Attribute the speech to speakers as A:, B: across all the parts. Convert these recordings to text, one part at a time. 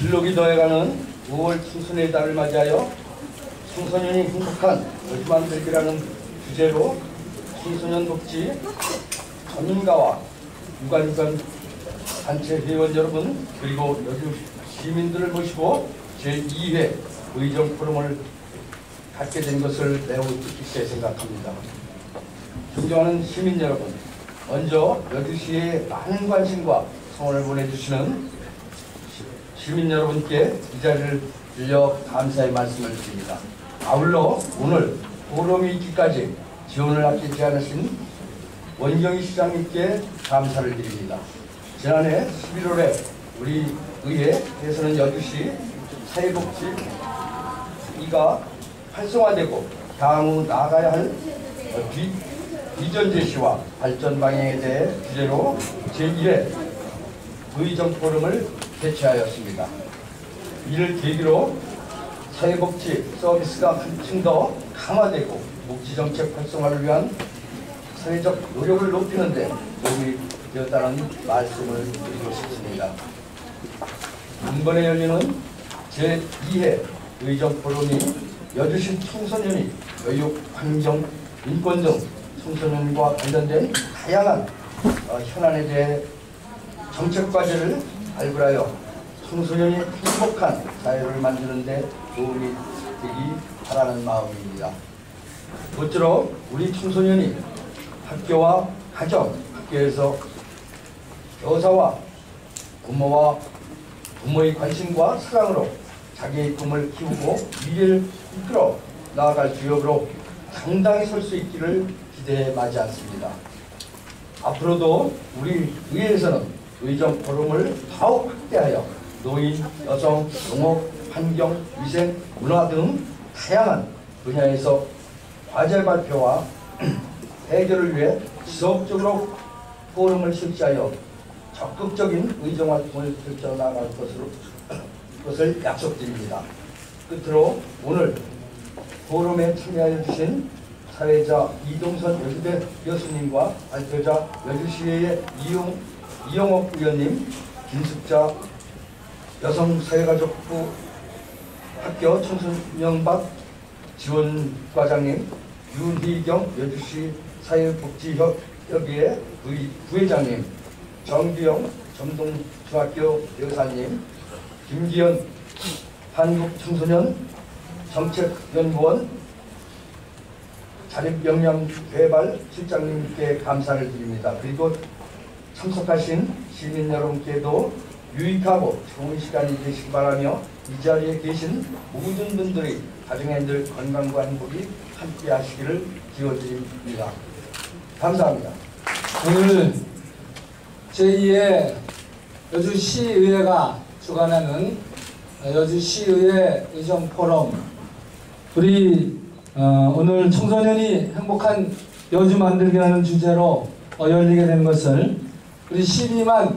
A: 진록이 더해가는 5월 청소년의 달을 맞이하여 청소년이 행복한 여주만 되기라는 주제로 청소년 복지 전문가와 유관유관 단체 회원 여러분 그리고 여주 시민들을 모시고 제2회 의정 포럼을 갖게 된 것을 매우 뜻깊게 생각합니다. 존경하는 시민 여러분, 먼저 여주시에 많은 관심과 성원을 보내주시는 시민 여러분께 이 자리를 빌려 감사의 말씀을 드립니다. 아울러 오늘 포럼이 있기까지 지원을 아끼지 않으신 원경희 시장님께 감사를 드립니다. 지난해 11월에 우리 의회에서는 여주시 사회복지가 활성화되고 향후 나아가야 할 비전 제시와 발전 방향에 대해 주제로 제1회 의정 포럼을 개최하였습니다. 이를 계기로 사회복지 서비스가 한층 더 강화되고 복지정책 활성화를 위한 사회적 노력을 높이는 데 도움이 되었다는 말씀을 드리고 싶습니다. 이번에 열리는 제2회 의정 포럼이 여주시 청소년이 교육, 환경, 인권 등 청소년과 관련된 다양한 현안에 대해 정책 과제를 발굴하여 청소년이 행복한 사회를 만드는 데 도움이 되기 바라는 마음입니다. 모쪼록 우리 청소년이 학교와 가정, 학교에서 교사와 부모의 관심과 사랑으로 자기의 꿈을 키우고 미래를 이끌어 나아갈 주역으로 당당히 설 수 있기를 기대해 마지 않습니다. 앞으로도 우리 의회에서는 의정 포럼을 더욱 확대하여 노인, 여성, 농업, 환경, 위생, 문화 등 다양한 분야에서 과제 발표와 해결을 위해 지속적으로 포럼을 실시하여 적극적인 의정 활동을 펼쳐나갈 것을 약속드립니다. 끝으로 오늘 포럼에 참여해 주신 사회자 이동선 여주대 교수님과 발표자 여주시의회 이용옥 의원님, 김숙자 여성사회가족부 학교 청소년박 지원과장님, 윤희경 여주시 사회복지협의회 부회장님, 정규영 점동중학교 여사님, 김기현 한국청소년 정책연구원 자립역량개발 실장님께 감사를 드립니다. 그리고 참석하신 시민 여러분께도 유익하고 좋은 시간이 되시기 바라며 이 자리에 계신 모든 분들이 가정에 늘 건강과 행복이 함께 하시기를 기원드립니다. 감사합니다.
B: 오늘 제2회 여주시의회가 주관하는 여주시의회 의정포럼, 우리 오늘 청소년이 행복한 여주 만들기라는 주제로 열리게 된 것을 우리 12만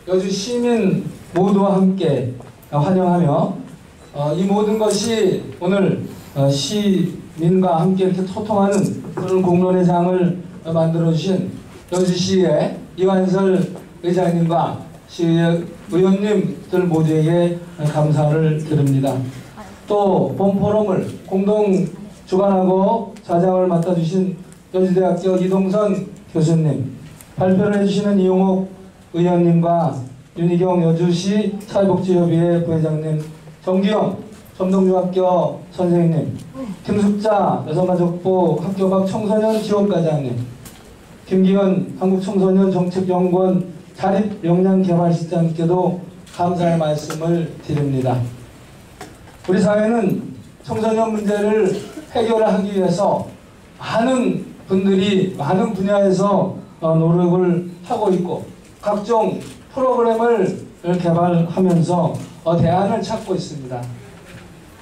B: 여주 시민 모두와 함께 환영하며 이 모든 것이 오늘 시민과 함께 이렇게 소통하는 그런 공론의 장을 만들어주신 여주시의 이완설 의장님과 시의회 의원님들 모두에게 감사를 드립니다. 또 본 포럼을 공동 주관하고 좌장을 맡아주신 여주대학교 이동선 교수님, 발표를 해주시는 이용옥 의원님과 윤희경 여주시 사회복지협의회 부회장님, 정규영 점동중학교 선생님, 김숙자 여성가족부 학교박 청소년 지원과장님, 김기현 한국청소년 정책연구원 자립역량개발실장님께도 감사의 말씀을 드립니다. 우리 사회는 청소년 문제를 해결하기 위해서 많은 분들이 많은 분야에서 노력을 하고 있고 각종 프로그램을 개발하면서 대안을 찾고 있습니다.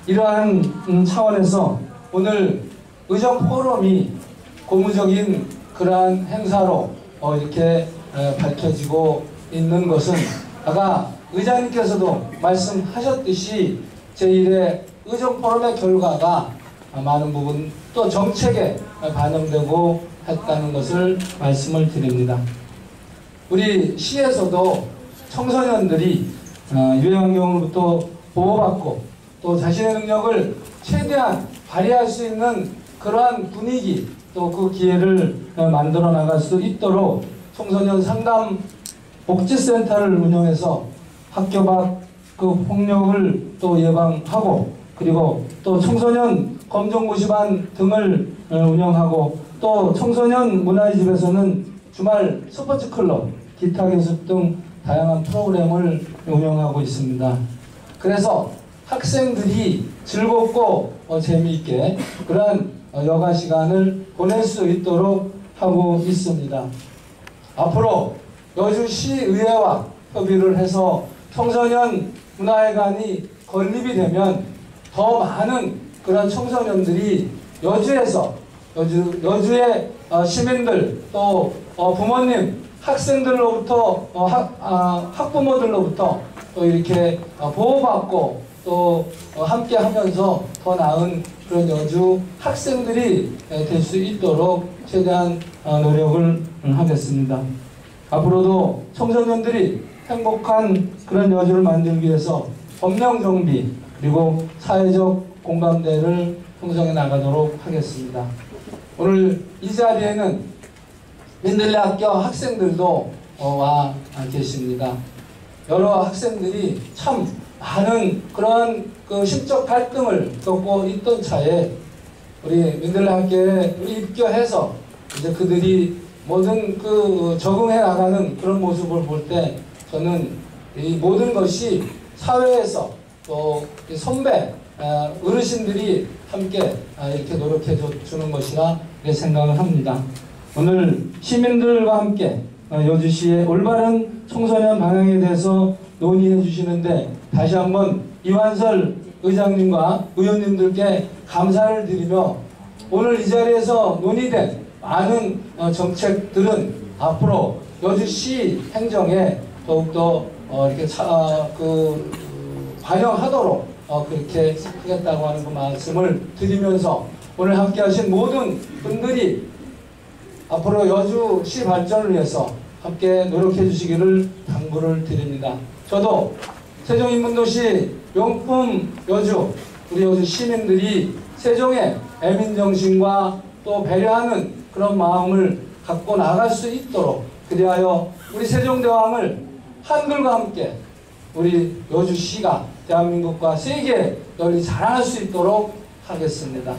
B: 이러한 차원에서 오늘 의정 포럼이 고무적인 그러한 행사로 이렇게 밝혀지고 있는 것은 아까 의장님께서도 말씀하셨듯이 제1회 의정 포럼의 결과가 많은 부분 또 정책에 반영되고 했다는 것을 말씀을 드립니다. 우리 시에서도 청소년들이 유해 환경으로부터 보호받고 또 자신의 능력을 최대한 발휘할 수 있는 그러한 분위기 또 그 기회를 만들어 나갈 수 있도록 청소년 상담 복지센터를 운영해서 학교 밖 그 폭력을 또 예방하고 그리고 또 청소년 검정고시반 등을 운영하고 또 청소년 문화집에서는 주말 스포츠 클럽, 기타 교습 등 다양한 프로그램을 운영하고 있습니다. 그래서 학생들이 즐겁고 재미있게 그러한 여가 시간을 보낼 수 있도록 하고 있습니다. 앞으로 여주시의회와 협의를 해서 청소년 문화회관이 건립이 되면 더 많은 그런 청소년들이 여주에서 여주의 시민들 또 부모님 학생들로부터 학부모들로부터 또 이렇게 보호받고 또 함께 하면서 더 나은 그런 여주 학생들이 될 수 있도록 최대한 노력을 하겠습니다. 앞으로도 청소년들이 행복한 그런 여주를 만들기 위해서 법령 정비 그리고 사회적 공감대를 형성해 나가도록 하겠습니다. 오늘 이 자리에는 민들레 학교 학생들도 와 계십니다. 여러 학생들이 참 많은 그런 그 심적 갈등을 겪고 있던 차에 우리 민들레 학교에 입교해서 이제 그들이 모든 그 적응해 나가는 그런 모습을 볼 때 저는 이 모든 것이 사회에서 또 선배 어르신들이 함께 이렇게 노력해 주는 것이라 생각을 합니다. 오늘 시민들과 함께 여주시의 올바른 청소년 방향에 대해서 논의해 주시는데 다시 한번 이완설 의장님과 의원님들께 감사를 드리며 오늘 이 자리에서 논의된 많은 정책들은 앞으로 여주시 행정에 더욱더 이렇게 반영하도록 그렇게 하겠다고 하는 그 말씀을 드리면서 오늘 함께 하신 모든 분들이 앞으로 여주시 발전을 위해서 함께 노력해 주시기를 당부를 드립니다. 저도 세종인문도시 명품 여주 우리 여주 시민들이 세종의 애민정신과 또 배려하는 그런 마음을 갖고 나갈 수 있도록 그리하여 우리 세종대왕을 한글과 함께 우리 여주시가 대한민국과 세계에 널리 자랑할 수 있도록 하겠습니다.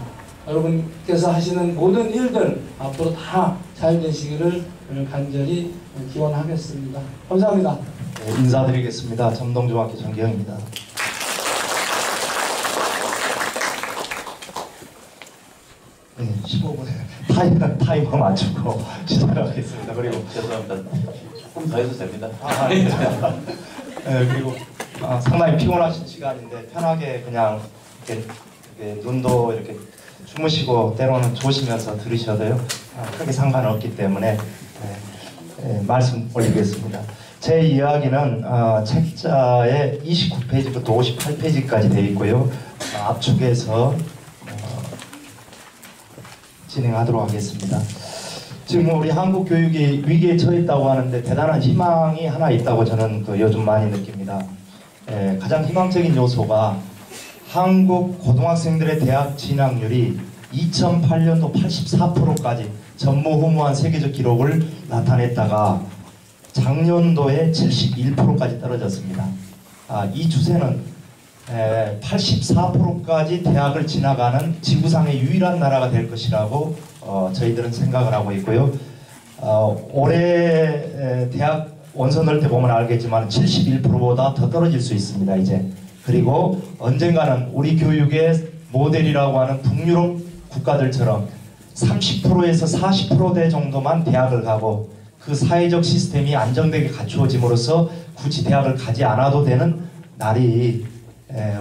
B: 여러분께서 하시는 모든 일들 앞으로 다 잘 되시기를 간절히 기원하겠습니다. 감사합니다.
C: 네, 인사드리겠습니다. 점동중학교 정기영입니다. 네, 15분에 타이머 맞추고 시작하겠습니다. 그리고
D: 죄송합니다. 조금 더 해도 됩니다.
C: 네, 그리고 상당히 피곤하신 시간인데 편하게 그냥 이렇게 눈도 이렇게 주무시고 때로는 조시면서 들으셔도요 크게 상관없기 때문에 말씀 올리겠습니다. 제 이야기는 책자의 29페이지부터 58페이지까지 되어 있고요. 압축해서 진행하도록 하겠습니다. 지금 우리 한국 교육이 위기에 처했다고 하는데 대단한 희망이 하나 있다고 저는 요즘 많이 느낍니다. 가장 희망적인 요소가 한국 고등학생들의 대학 진학률이 2008년도 84%까지 전무후무한 세계적 기록을 나타냈다가 작년도에 71%까지 떨어졌습니다. 이 추세는 84%까지 대학을 진학하는 지구상의 유일한 나라가 될 것이라고 저희들은 생각을 하고 있고요. 올해 대학 원서 넣을 때 보면 알겠지만 71%보다 더 떨어질 수 있습니다. 이제 그리고 언젠가는 우리 교육의 모델이라고 하는 북유럽 국가들처럼 30%에서 40%대 정도만 대학을 가고 그 사회적 시스템이 안정되게 갖추어짐으로써 굳이 대학을 가지 않아도 되는 날이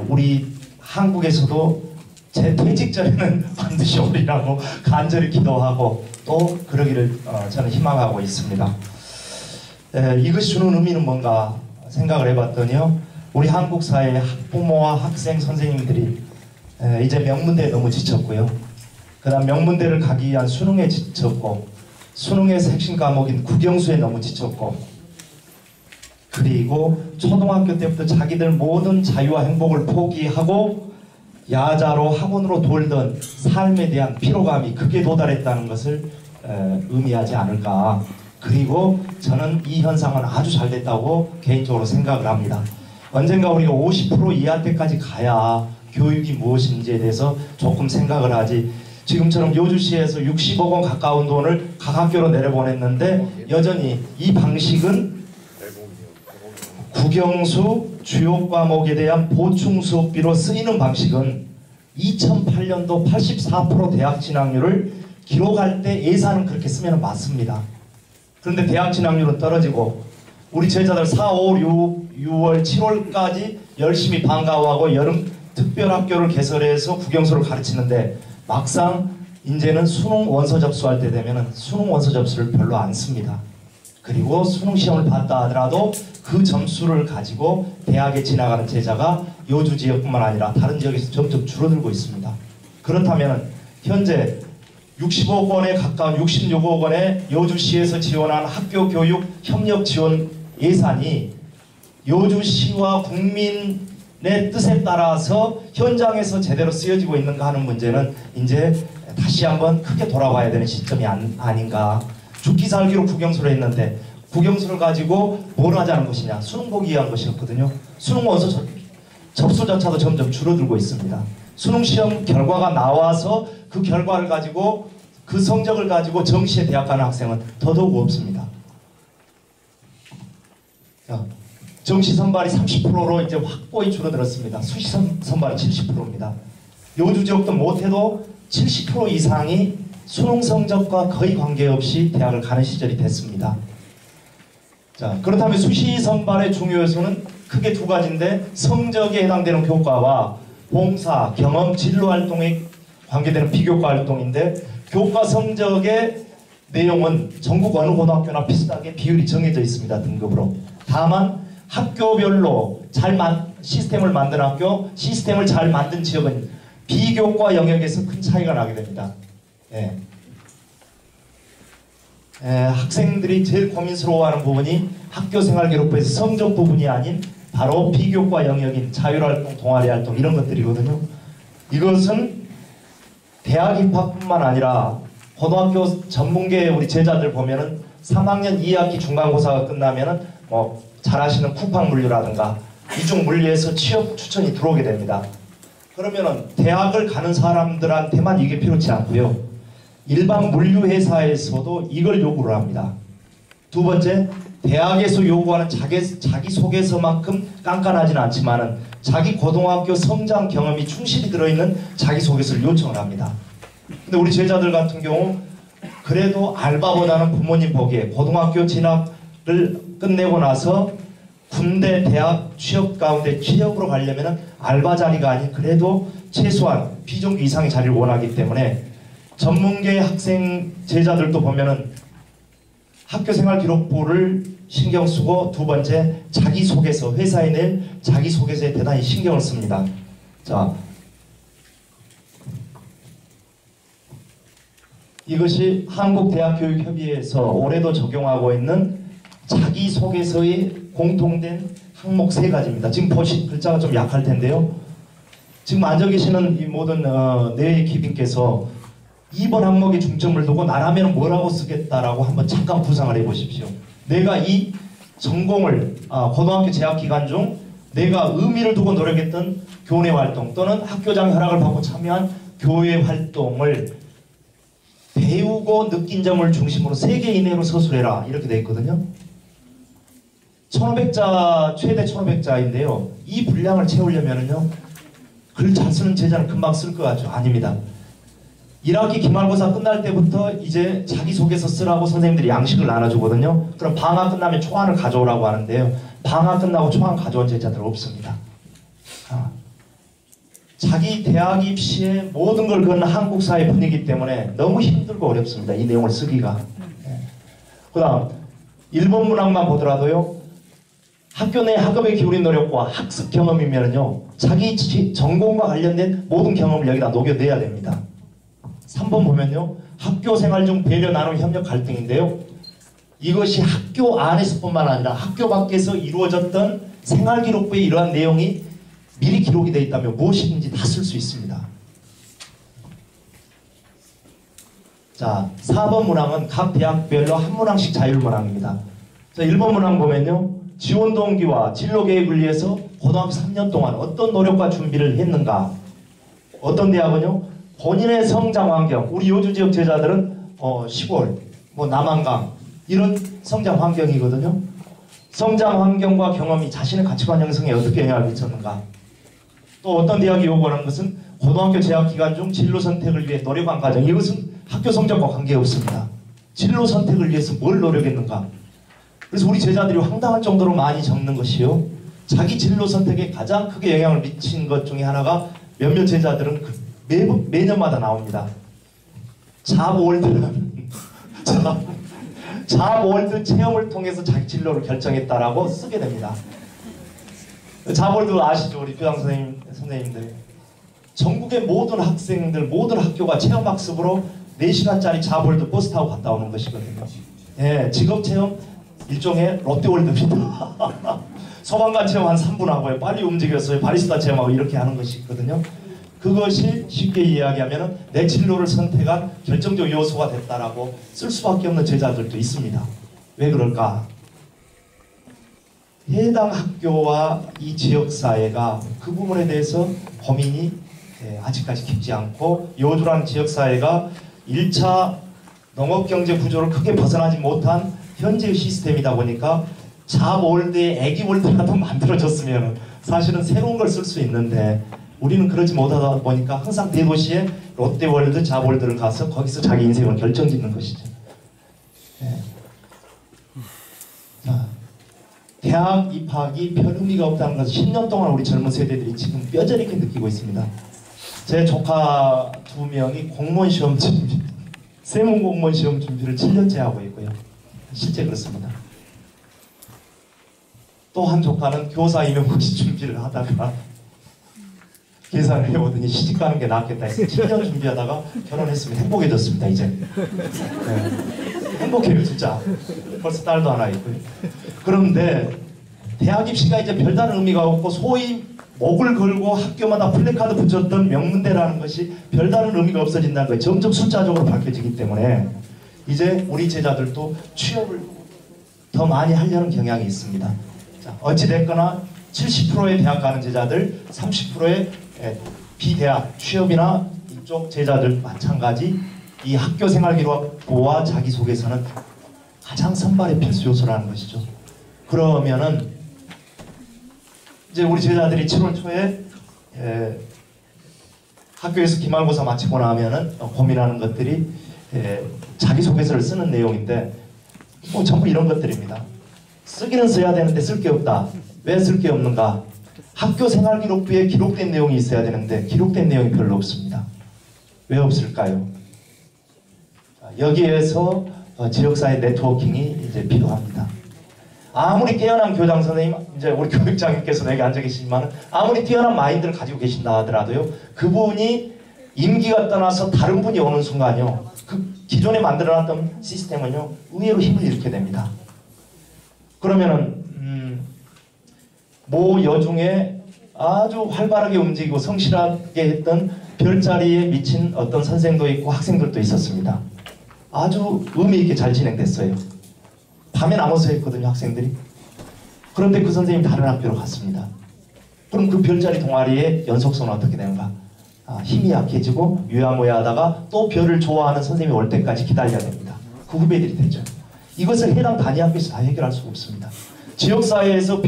C: 우리 한국에서도 제 퇴직 전에는 반드시 오리라고 간절히 기도하고 또 그러기를 저는 희망하고 있습니다. 이것이 주는 의미는 뭔가 생각을 해봤더니요. 우리 한국 사회의 학부모와 학생, 선생님들이 이제 명문대에 너무 지쳤고요. 그 다음 명문대를 가기 위한 수능에 지쳤고 수능의 핵심 과목인 국영수에 너무 지쳤고 그리고 초등학교 때부터 자기들 모든 자유와 행복을 포기하고 야자로 학원으로 돌던 삶에 대한 피로감이 극에 도달했다는 것을 의미하지 않을까. 그리고 저는 이 현상은 아주 잘 됐다고 개인적으로 생각을 합니다. 언젠가 우리가 50% 이하 때까지 가야 교육이 무엇인지에 대해서 조금 생각을 하지, 지금처럼 요주시에서 60억 원 가까운 돈을 각 학교로 내려보냈는데 여전히 이 방식은 국영수 주요 과목에 대한 보충 수업비로 쓰이는 방식은 2008년도 84% 대학 진학률을 기록할 때 예산은 그렇게 쓰면 맞습니다. 그런데 대학 진학률은 떨어지고 우리 제자들 4, 5, 6월, 7월까지 열심히 방과후하고 여름 특별학교를 개설해서 국영수를 가르치는데 막상 이제는 수능 원서 접수할 때 되면 수능 원서 접수를 별로 안 씁니다. 그리고 수능 시험을 봤다 하더라도 그 점수를 가지고 대학에 진학하는 제자가 요주 지역뿐만 아니라 다른 지역에서 점점 줄어들고 있습니다. 그렇다면 현재 60억 원에 가까운 66억 원의 요주시에서 지원한 학교 교육 협력 지원 예산이 요주시와 국민의 뜻에 따라서 현장에서 제대로 쓰여지고 있는가 하는 문제는 이제 다시 한번 크게 돌아봐야 되는 시점이 아닌가. 죽기 살기로 국영수를 했는데 국영수를 가지고 뭘 하자는 것이냐, 수능 보기 위한 것이었거든요. 수능 원서 접수조차도 점점 줄어들고 있습니다. 수능 시험 결과가 나와서 그 결과를 가지고 그 성적을 가지고 정시에 대학 가는 학생은 더더욱 없습니다. 정시 선발이 30%로 이제 확고히 줄어들었습니다. 수시 선발이 70%입니다. 요주 지역도 못해도 70% 이상이 수능 성적과 거의 관계없이 대학을 가는 시절이 됐습니다. 자, 그렇다면 수시 선발의 중요 요소는 크게 두 가지인데, 성적에 해당되는 교과와 봉사, 경험, 진로 활동에 관계되는 비교과 활동인데, 교과 성적의 내용은 전국 어느 고등학교나 비슷하게 비율이 정해져 있습니다. 등급으로. 다만 학교별로 시스템을 만든 학교, 시스템을 잘 만든 지역은 비교과 영역에서 큰 차이가 나게 됩니다. 학생들이 제일 고민스러워하는 부분이 학교생활기록부에서 성적 부분이 아닌 바로 비교과 영역인 자율활동, 동아리활동 이런 것들이거든요. 이것은 대학 입학뿐만 아니라 고등학교 전문계 우리 제자들 보면은 3학년 2학기 중간고사가 끝나면은 뭐 잘하시는 쿠팡 물류라든가 이쪽 물류에서 취업 추천이 들어오게 됩니다. 그러면은 대학을 가는 사람들한테만 이게 필요치 않고요. 일반 물류회사에서도 이걸 요구를 합니다. 두 번째, 대학에서 요구하는 자기소개서만큼 깐깐하지는 않지만은 자기 고등학교 성장 경험이 충실히 들어있는 자기소개서를 요청을 합니다. 근데 우리 제자들 같은 경우 그래도 알바보다는 부모님 보기에 고등학교 진학을 끝내고 나서 군대, 대학 취업 가운데 취업으로 가려면 알바 자리가 아닌 그래도 최소한 비정규 이상의 자리를 원하기 때문에 전문계 학생 제자들도 보면은 학교생활 기록부를 신경 쓰고, 두 번째 자기소개서, 회사에 낼 자기소개서에 대단히 신경을 씁니다. 자, 이것이 한국대학교육협의회에서 올해도 적용하고 있는 자기소개서의 공통된 항목 3가지입니다. 지금 보신 글자가 좀 약할 텐데요. 지금 앉아 계시는 이 모든 내 기빈께서 2번 항목에 중점을 두고 나라면 뭐라고 쓰겠다라고 한번 잠깐 구상을 해보십시오. 내가 이 전공을 고등학교 재학 기간 중 내가 의미를 두고 노력했던 교내 활동 또는 학교장 허락을 받고 참여한 교회 활동을 배우고 느낀 점을 중심으로 3개 이내로 서술해라 이렇게 되어 있거든요. 1500자 최대 1500자인데요. 이 분량을 채우려면은요 글 잘 쓰는 제자는 금방 쓸 것 같죠? 아닙니다. 1학기 기말고사 끝날 때부터 이제 자기소개서 쓰라고 선생님들이 양식을 나눠주거든요. 그럼 방학 끝나면 초안을 가져오라고 하는데요. 방학 끝나고 초안 가져온 제자들 없습니다. 자기 대학 입시의 모든 걸 그는 한국 사회 분위기 때문에 너무 힘들고 어렵습니다. 이 내용을 쓰기가. 그 다음 1번 문항만 보더라도요. 학교 내 학업에 기울인 노력과 학습 경험이면요. 자기 전공과 관련된 모든 경험을 여기다 녹여내야 됩니다. 3번 보면요. 학교 생활 중 배려, 나눔, 협력, 갈등인데요. 이것이 학교 안에서뿐만 아니라 학교 밖에서 이루어졌던 생활기록부에 이러한 내용이 미리 기록이 되어 있다면 무엇이든지 다 쓸 수 있습니다. 자, 4번 문항은 각 대학별로 한 문항씩 자율문항입니다. 자, 1번 문항 보면요. 지원 동기와 진로 계획을 위해서 고등학교 3년 동안 어떤 노력과 준비를 했는가? 어떤 대학은요? 본인의 성장 환경, 우리 요주 지역 제자들은 시골, 뭐 남한강 이런 성장 환경이거든요. 성장 환경과 경험이 자신의 가치관 형성에 어떻게 영향을 미쳤는가? 또 어떤 대학이 요구하는 것은 고등학교 재학 기간 중 진로 선택을 위해 노력한 과정. 이것은 학교 성적과 관계없습니다. 진로 선택을 위해서 뭘 노력했는가? 그래서 우리 제자들이 황당할 정도로 많이 적는 것이요. 자기 진로 선택에 가장 크게 영향을 미친 것 중에 하나가 몇몇 제자들은 매년마다 나옵니다. 잡월드라는 잡월드 체험을 통해서 자기 진로를 결정했다라고 쓰게 됩니다. 잡월드 아시죠? 우리 교장 선생님들. 전국의 모든 학생들, 모든 학교가 체험학습으로 4시간짜리 잡월드 버스 타고 갔다 오는 것이거든요. 예, 직업체험 일종의 롯데월드입니다. 소방관 체험 한 3분 하고요. 빨리 움직여서 바리스타 체험하고 이렇게 하는 것이 있거든요. 그것이 쉽게 이야기하면 내 진로를 선택한 결정적 요소가 됐다라고 쓸 수밖에 없는 제자들도 있습니다. 왜 그럴까? 해당 학교와 이 지역사회가 그 부분에 대해서 고민이 아직까지 깊지 않고 요주라는 지역사회가 1차 농업경제 구조를 크게 벗어나지 못한 현재의 시스템이다 보니까 잡월드의 애기월드라도 만들어졌으면 사실은 새로운 걸 쓸 수 있는데 우리는 그러지 못하다 보니까 항상 대도시에 롯데월드, 잡월드를 가서 거기서 자기 인생을 결정짓는 것이죠. 네. 자, 대학 입학이 별 의미가 없다는 것을 10년 동안 우리 젊은 세대들이 지금 뼈저리게 느끼고 있습니다. 제 조카 2명이 공무원 시험 준비, 세무 공무원 시험 준비를 7년째 하고 있고요. 실제 그렇습니다. 또 한 조카는 교사 임용고시 준비를 하다가 계산을 해보더니 시집가는 게 낫겠다 해서 7년 준비하다가 결혼했으면 행복해졌습니다. 이제 네. 행복해요 진짜. 벌써 딸도 하나 있고요. 그런데 대학 입시가 이제 별다른 의미가 없고 소위 목을 걸고 학교마다 플래카드 붙였던 명문대라는 것이 별다른 의미가 없어진다는 거예요. 점점 숫자적으로 밝혀지기 때문에 이제 우리 제자들도 취업을 더 많이 하려는 경향이 있습니다. 자, 어찌됐거나 70%의 대학 가는 제자들, 30%의 비대학 취업이나 이쪽 제자들 마찬가지 이 학교생활기록부와 자기소개서는 가장 선발의 필수 요소라는 것이죠. 그러면은 이제 우리 제자들이 7월 초에 학교에서 기말고사 마치고 나면은 고민하는 것들이 자기소개서를 쓰는 내용인데 뭐 전부 이런 것들입니다. 쓰기는 써야 되는데 쓸 게 없다. 왜 쓸 게 없는가? 학교 생활기록부에 기록된 내용이 있어야 되는데 기록된 내용이 별로 없습니다. 왜 없을까요? 여기에서 지역사회 네트워킹이 이제 필요합니다. 아무리 깨어난 교장 선생님, 이제 우리 교육장님께서 여기 앉아 계시지만 아무리 뛰어난 마인드를 가지고 계신다 하더라도요, 그분이 임기가 떠나서 다른 분이 오는 순간요, 그 기존에 만들어놨던 시스템은요, 의외로 힘을 잃게 됩니다. 그러면은 모 여중에 아주 활발하게 움직이고 성실하게 했던 별자리에 미친 어떤 선생도 있고 학생들도 있었습니다. 아주 의미 있게 잘 진행됐어요. 밤에 남아서 했거든요, 학생들이. 그런데 그 선생님이 다른 학교로 갔습니다. 그럼 그 별자리 동아리의 연속성은 어떻게 되는가? 힘이 약해지고 유야무야하다가 또 별을 좋아하는 선생님이 올 때까지 기다려야 됩니다. 그 후배들이 되죠. 이것을 해당 단위 학교에서 다 해결할 수가 없습니다. 지역사회에서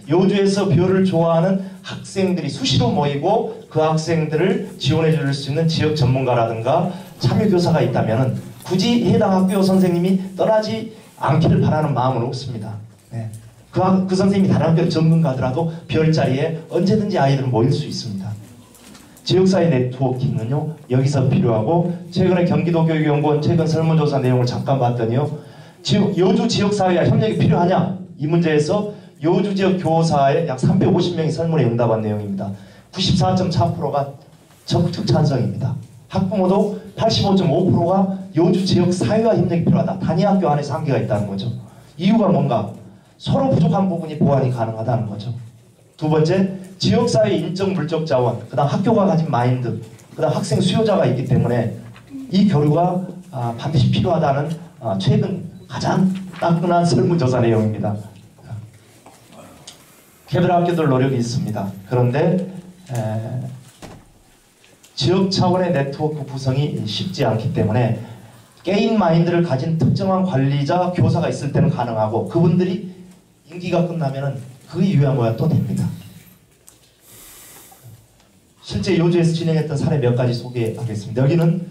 C: 요주에서 별을 좋아하는 학생들이 수시로 모이고 그 학생들을 지원해 줄 수 있는 지역 전문가라든가 참여교사가 있다면 굳이 해당 학교 선생님이 떠나지 않기를 바라는 마음은 없습니다. 네. 그 선생님이 다른 학교로 전문 가더라도 별자리에 언제든지 아이들은 모일 수 있습니다. 지역사회 네트워킹은요, 여기서 필요하고, 최근에 경기도교육연구원 최근 설문조사 내용을 잠깐 봤더니요, 요주 지역사회와 협력이 필요하냐? 이 문제에서 요주 지역 교사의 약 350명이 설문에 응답한 내용입니다. 94.4%가 적극 찬성입니다. 학부모도 85.5%가 요주 지역 사회와 협력이 필요하다. 단위학교 안에서 한계가 있다는 거죠. 이유가 뭔가? 서로 부족한 부분이 보완이 가능하다는 거죠. 두 번째, 지역사회 인적 물적 자원, 그 다음 학교가 가진 마인드, 그 다음 학생 수요자가 있기 때문에 이 교류가 반드시 필요하다는 최근 가장 따끈한 설문조사 내용입니다. 개별 학교들 노력이 있습니다. 그런데 지역 차원의 네트워크 구성이 쉽지 않기 때문에 게임 마인드를 가진 특정한 관리자, 교사가 있을 때는 가능하고 그분들이 임기가 끝나면 그 이유야 또 됩니다. 실제 요주에서 진행했던 사례 몇 가지 소개하겠습니다. 여기는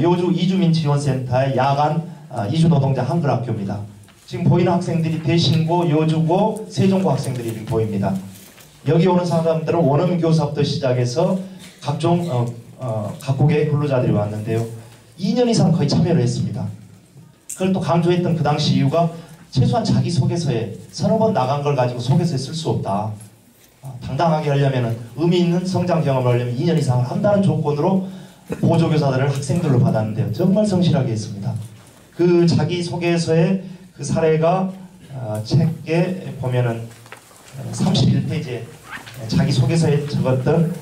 C: 요주 이주민지원센터의 야간 이주노동자 한글학교입니다. 지금 보이는 학생들이 대신고, 요주고, 세종고 학생들이 보입니다. 여기 오는 사람들은 원어민교사부터 시작해서 각종 각국의 근로자들이 왔는데요. 2년 이상 거의 참여를 했습니다. 그걸 또 강조했던 그 당시 이유가 최소한 자기소개서에 서너 번 나간 걸 가지고 소개서에 쓸 수 없다. 당당하게 하려면 의미 있는 성장 경험을 하려면 2년 이상을 한다는 조건으로 보조교사들을 학생들로 받았는데요. 정말 성실하게 했습니다. 그 자기소개서에 그 사례가 책에 보면은 31페이지에 자기소개서에 적었던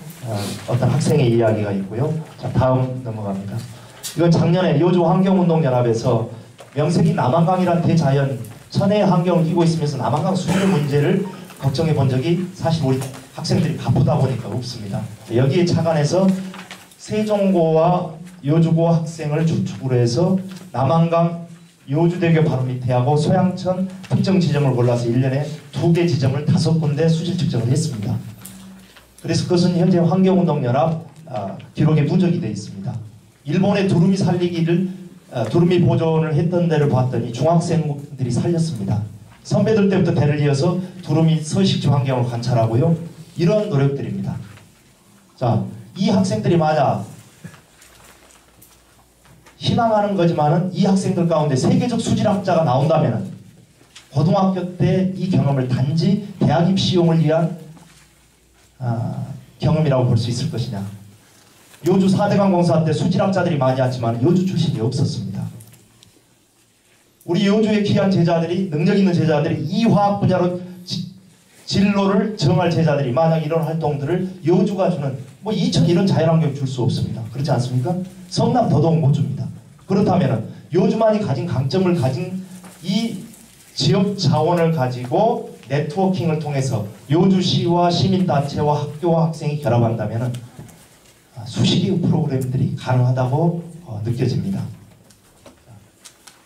C: 어떤 학생의 이야기가 있고요. 자, 다음 넘어갑니다. 이건 작년에 요주 환경운동연합에서 명색이 남한강이란 대자연 천혜의 환경을 끼고 있으면서 남한강 수질 문제를 걱정해 본 적이 사실 우리 학생들이 바쁘다 보니까 없습니다. 여기에 착안해서 세종고와 요주고 학생을 주축으로 해서 남한강 요주대교 바로 밑에 하고 소양천 특정 지점을 골라서 1년에 2개 지점을 5군데 수질 측정을 했습니다. 그래서 그것은 현재 환경운동연합 기록에 누적이 되어 있습니다. 일본의 두루미 살리기를 두루미 보존을 했던 데를 봤더니 중학생들이 살렸습니다. 선배들 때부터 대를 이어서 두루미 서식지 환경을 관찰하고요. 이런 노력들입니다. 자, 이 학생들이 만약 희망하는 거지만은 이 학생들 가운데 세계적 수질학자가 나온다면은 고등학교 때 이 경험을 단지 대학 입시용을 위한 경험이라고 볼 수 있을 것이냐. 요주 4대강 공사 때 수질학자들이 많이 왔지만 요주 출신이 없었습니다. 우리 요주의 귀한 제자들이, 능력 있는 제자들이 이 화학 분야로 진로를 정할 제자들이 만약 이런 활동들을 요주가 주는 뭐 이천 이런 자연환경 줄 수 없습니다. 그렇지 않습니까? 성남 더더욱 못 줍니다. 그렇다면 요주만이 가진 강점을 가진 이 지역 자원을 가지고 네트워킹을 통해서 요주시와 시민단체와 학교와 학생이 결합한다면 수십개의 프로그램들이 가능하다고 느껴집니다.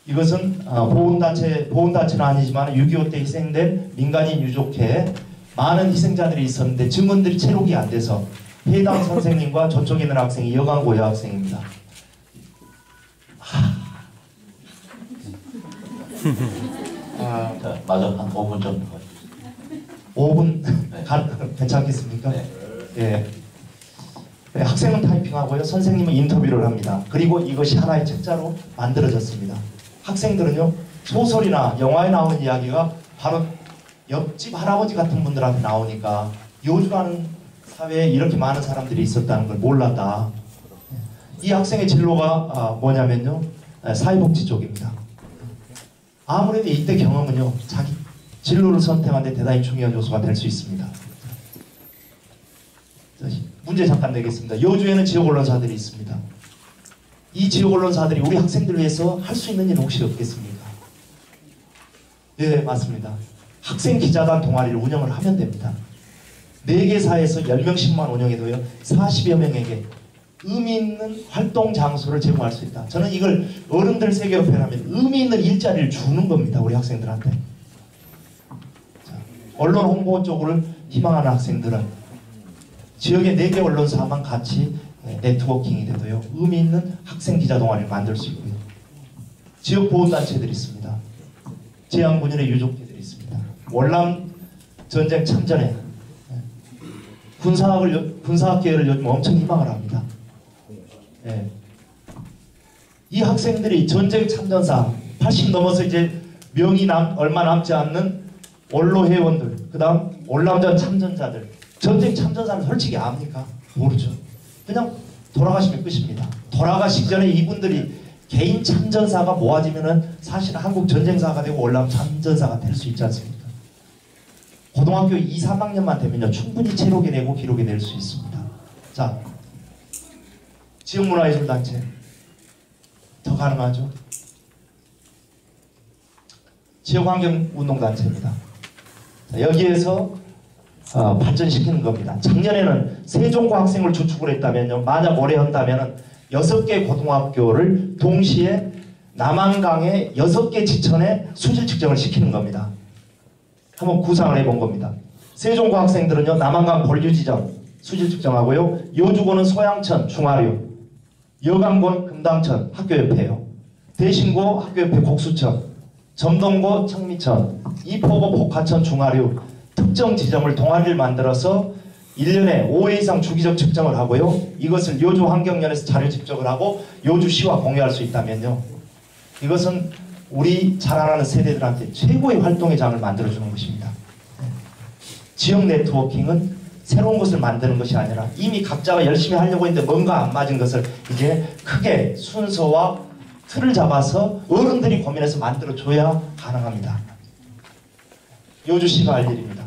C: 이것은 보훈단체는 아니지만 6.25 때 희생된 민간인 유족회에 많은 희생자들이 있었는데 증언들이 체록이 안 돼서 해당 선생님과 저쪽에 있는 학생이 여강고 여학생입니다.
D: 자, 마저 한 5분 정도.
C: 5분
D: 네.
C: 괜찮겠습니까?
D: 네.
C: 예. 네, 학생은 타이핑하고요. 선생님은 인터뷰를 합니다. 그리고 이것이 하나의 책자로 만들어졌습니다. 학생들은요. 소설이나 영화에 나오는 이야기가 바로 옆집 할아버지 같은 분들한테 나오니까 요주라는 사회에 이렇게 많은 사람들이 있었다는 걸 몰랐다. 이 학생의 진로가 뭐냐면요. 사회복지 쪽입니다. 아무래도 이때 경험은요. 자기 진로를 선택하는 데 대단히 중요한 요소가 될 수 있습니다. 문제 잠깐 내겠습니다. 요주에는 지역 언론사들이 있습니다. 이 지역 언론사들이 우리 학생들을 위해서 할 수 있는 일은 혹시 없겠습니까? 네, 맞습니다. 학생 기자단 동아리를 운영을 하면 됩니다. 4개사에서 10명씩만 운영해도요. 40여 명에게 의미 있는 활동 장소를 제공할 수 있다. 저는 이걸 어른들 세계로 표현하면 의미 있는 일자리를 주는 겁니다. 우리 학생들한테. 자, 언론 홍보 쪽을 희망하는 학생들은 지역의 4개 언론사만 같이 네트워킹이 돼도요. 의미 있는 학생 기자 동아리를 만들 수 있고요. 지역 보훈단체들이 있습니다. 재향군인의 유족회들이 있습니다. 월남 전쟁 참전에 군사학 계열을 요즘 엄청 희망을 합니다. 예. 이 학생들이 전쟁 참전사 80 넘어서 이제 명이 얼마 남지 않는 원로 회원들, 그 다음 월남전 참전자들. 전쟁 참전사는 솔직히 압니까? 모르죠. 그냥 돌아가시면 끝입니다. 돌아가시기 전에 이분들이 개인 참전사가 모아지면은 사실 한국 전쟁사가 되고 월남 참전사가 될 수 있지 않습니까? 고등학교 2, 3학년만 되면요 충분히 체록이 되고 기록이 될 수 있습니다. 자, 지역문화예술단체 더 가능하죠? 지역환경운동단체입니다. 여기에서 발전시키는 겁니다. 작년에는 세종고 학생을 주축을 했다면요. 만약 올해 한다면은 6개 고등학교를 동시에 남한강의 6개 지천에 수질 측정을 시키는 겁니다. 한번 구상을 해본 겁니다. 세종고 학생들은요. 남한강 본류지점 수질 측정하고요. 요주고는 소양천 중하류, 여강고는 금당천 학교 옆에요. 대신고 학교 옆에 곡수천, 점동고 청미천, 이포고 복화천 중하류 특정 지점을 동아리를 만들어서 1년에 5회 이상 주기적 측정을 하고요. 이것을 요주환경연에서 자료 집적을 하고 요주시와 공유할 수 있다면요. 이것은 우리 자라나는 세대들한테 최고의 활동의 장을 만들어주는 것입니다. 지역 네트워킹은 새로운 것을 만드는 것이 아니라 이미 각자가 열심히 하려고 했는데 뭔가 안 맞은 것을 이제 크게 순서와 틀을 잡아서 어른들이 고민해서 만들어줘야 가능합니다. 요주시가 할 일입니다.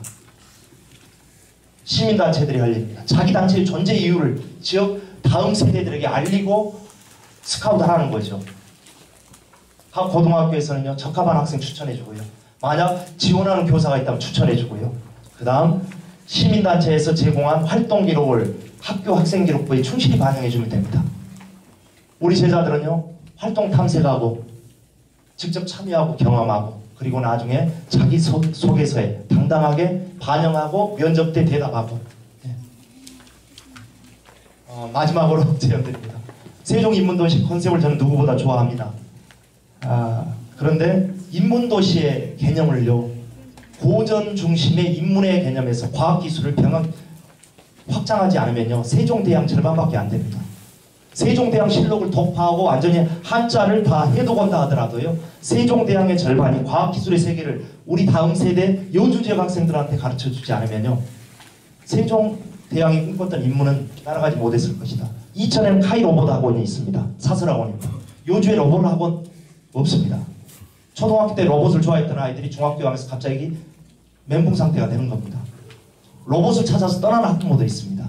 C: 시민단체들이 할 일입니다. 자기 단체의 존재 이유를 지역 다음 세대들에게 알리고 스카우트하는 거죠. 각 고등학교에서는요 적합한 학생 추천해주고요. 만약 지원하는 교사가 있다면 추천해주고요. 그 다음 시민단체에서 제공한 활동 기록을 학교 학생기록부에 충실히 반영해주면 됩니다. 우리 제자들은요 활동 탐색하고 직접 참여하고 경험하고 그리고 나중에 자기 소개서에 당당하게 반영하고 면접 때 대답하고. 마지막으로 제안드립니다. 세종인문도시 컨셉을 저는 누구보다 좋아합니다. 그런데 인문도시의 개념을요 고전 중심의 인문의 개념에서 과학기술을 확장하지 않으면요 세종대왕 절반밖에 안 됩니다. 세종대왕 실록을 독파하고 완전히 한자를 다 해독한다 하더라도요 세종대왕의 절반인 과학기술의 세계를 우리 다음 세대 요주지역 학생들한테 가르쳐주지 않으면요 세종대왕이 꿈꿨던 인문은 따라가지 못했을 것이다. 이천에는 카이 로봇 학원이 있습니다. 사설학원입니다. 요주에 로봇 학원 없습니다. 초등학교 때 로봇을 좋아했던 아이들이 중학교 가면서 갑자기 멘붕 상태가 되는 겁니다. 로봇을 찾아서 떠나는 학부모도 있습니다.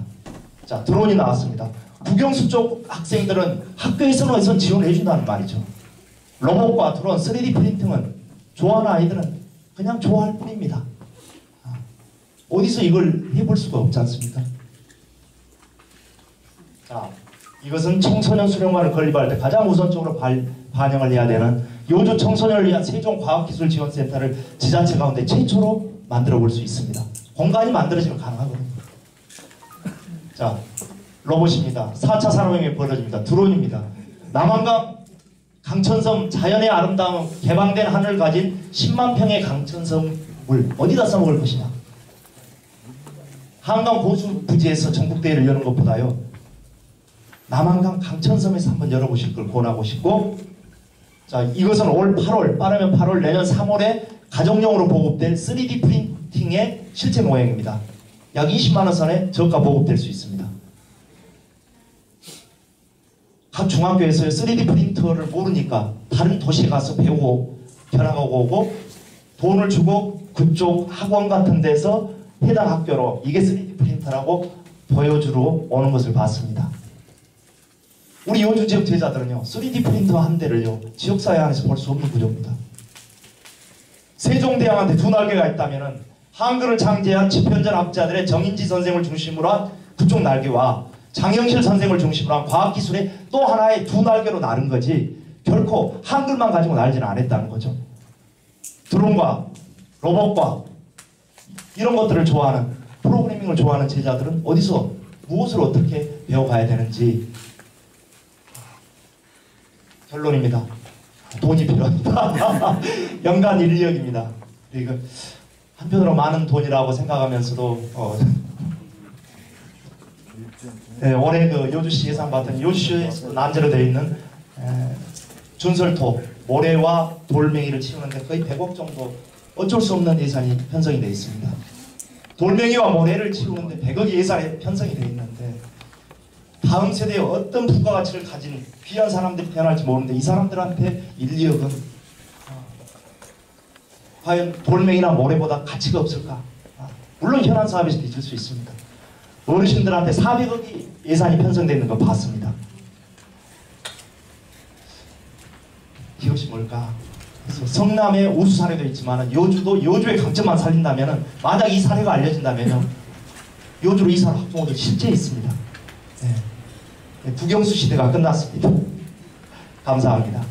C: 자, 드론이 나왔습니다. 국영수 쪽 학생들은 학교에서는 지원을 해준다는 말이죠. 로봇과 드론, 3D 프린팅은 좋아하는 아이들은 그냥 좋아할 뿐입니다. 어디서 이걸 해볼 수가 없지 않습니까? 자, 이것은 청소년 수련관을 건립할 때 가장 우선적으로 반영을 해야 되는 요주 청소년을 위한 세종과학기술지원센터를 지자체 가운데 최초로 만들어 볼 수 있습니다. 공간이 만들어지면 가능하거든요. 자, 로봇입니다. 4차 산업혁명이 벌어집니다. 드론입니다. 남한강 강천섬 자연의 아름다움 개방된 하늘을 가진 10만 평의 강천섬 물 어디다 써먹을 것이냐. 한강 고수 부지에서 전국대회를 여는 것보다요 남한강 강천섬에서 한번 열어보실 걸 권하고 싶고, 자, 이것은 올 8월, 빠르면 8월, 내년 3월에 가정용으로 보급될 3D 프린팅의 실제 모형입니다. 약 20만원 선에 저가 보급될 수 있습니다. 각 중학교에서 3D 프린터를 모르니까 다른 도시에 가서 배우고 견학하고 오고 돈을 주고 그쪽 학원 같은 데서 해당 학교로 이게 3D 프린터라고 보여주러 오는 것을 봤습니다. 우리 요주 지역 제자들은요 3D 프린터 한 대를요 지역사회 안에서 볼 수 없는 구조입니다. 세종대왕한테 두 날개가 있다면은 한글을 창제한 집현전 학자들의 정인지 선생을 중심으로 한 그쪽 날개와 장영실 선생을 중심으로 한 과학기술의 또 하나의 두 날개로 나른 거지 결코 한글만 가지고 날지는 않았다는 거죠. 드론과 로봇과 이런 것들을 좋아하는 프로그래밍을 좋아하는 제자들은 어디서 무엇을 어떻게 배워가야 되는지 결론입니다. 돈이 필요합니다. 연간 1억입니다. 그리고 한편으로 많은 돈이라고 생각하면서도 네, 올해 그 요주시 예산 받은 요주시에서 난제로 되어 있는 준설토 모래와 돌멩이를 치우는데 거의 100억 정도 어쩔 수 없는 예산이 편성이 되어 있습니다. 돌멩이와 모래를 치우는데 100억 예산이 편성이 되어 있는데 다음 세대에 어떤 부가가치를 가진 귀한 사람들이 태어날지 모르는데 이 사람들한테 1, 2억은 과연 돌멩이나 모래보다 가치가 없을까? 물론 현안 사업에서 있을 수 있습니다. 어르신들한테 400억이 예산이 편성되어 있는 거 봤습니다. 이것이 뭘까? 그래서 성남에 우수 사례도 있지만 여주도 여주의 강점만 살린다면 만약 이 사례가 알려진다면 여주로 이사를 확정하도 실제 있습니다. 네. 국영수 시대가 끝났습니다. 감사합니다.